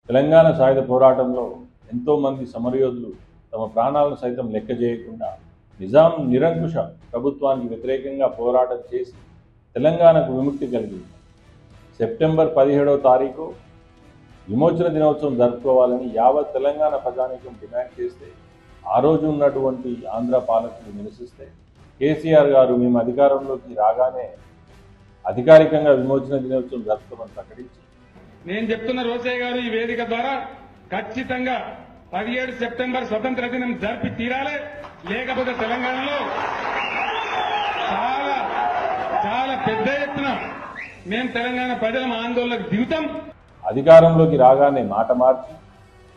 తెలంగాణ సాయుధ పోరాటంలో ఎంతోమంది సమరయోధులు తమ ప్రాణాలను సైతం లెక్క చేయకుండా నిజాం నిరంకుశ ప్రభుత్వానికి వ్యతిరేకంగా పోరాటం చేసి తెలంగాణకు విముక్తి కలిగింది. సెప్టెంబర్ 17వ తారీఖు విమోచన దినోత్సవం జరుపుకోవాలని యావత్ తెలంగాణ ప్రజానీకం డిమాండ్ చేస్తే ఆ రోజు ఉన్నటువంటి ఆంధ్ర పాలకులు నిరసిస్తే కేసీఆర్ గారు మేము అధికారంలోకి రాగానే అధికారికంగా విమోచన దినోత్సవం జరుపుకోమని ప్రకటించి, నేను చెప్తున్న రోసయ్య గారు ఈ వేదిక ద్వారా ఖచ్చితంగా 17 సెప్టెంబర్ స్వతంత్ర దినం జరిపి తీరాలి. లేకపోతే తెలంగాణలో చాలా చాలా పెద్ద ఎత్తున మేము తెలంగాణ ప్రజల ఆందోళనకు దిగుతాం. అధికారంలోకి రాగానే మాట మార్చి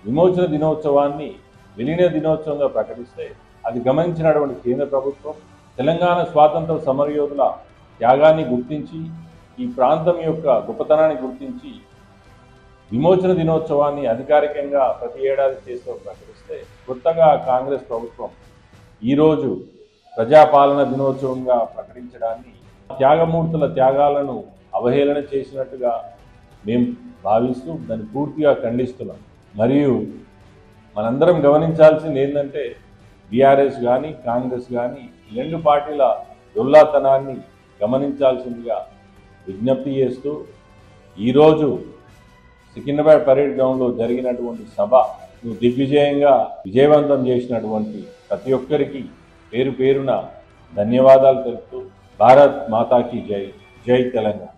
విమోచన దినోత్సవాన్ని విలీన దినోత్సవంగా ప్రకటిస్తే అది గమనించినటువంటి కేంద్ర ప్రభుత్వం తెలంగాణ స్వాతంత్ర సమరయోధుల త్యాగాన్ని గుర్తించి ఈ ప్రాంతం యొక్క గొప్పతనాన్ని గుర్తించి విమోచన దినోత్సవాన్ని అధికారికంగా ప్రతి ఏడాది చేస్తూ ప్రకటిస్తే కొత్తగా కాంగ్రెస్ ప్రభుత్వం ఈరోజు ప్రజాపాలన దినోత్సవంగా ప్రకటించడాన్ని త్యాగమూర్తుల త్యాగాలను అవహేళన చేసినట్టుగా మేము భావిస్తూ దాన్ని పూర్తిగా ఖండిస్తున్నాం. మరియు మనందరం గమనించాల్సింది ఏంటంటే బీఆర్ఎస్ కానీ కాంగ్రెస్ కానీ ఈ రెండు పార్టీల దొల్లాతనాన్ని గమనించాల్సిందిగా విజ్ఞప్తి చేస్తూ ఈరోజు సికింద్రాబాద్ పరేడ్ గ్రౌండ్లో జరిగినటువంటి సభను దిగ్విజయంగా విజయవంతం చేసినటువంటి ప్రతి ఒక్కరికి పేరు పేరున ధన్యవాదాలు తెలుపుతూ భారత్ మాతాకి జై, జై తెలంగాణ.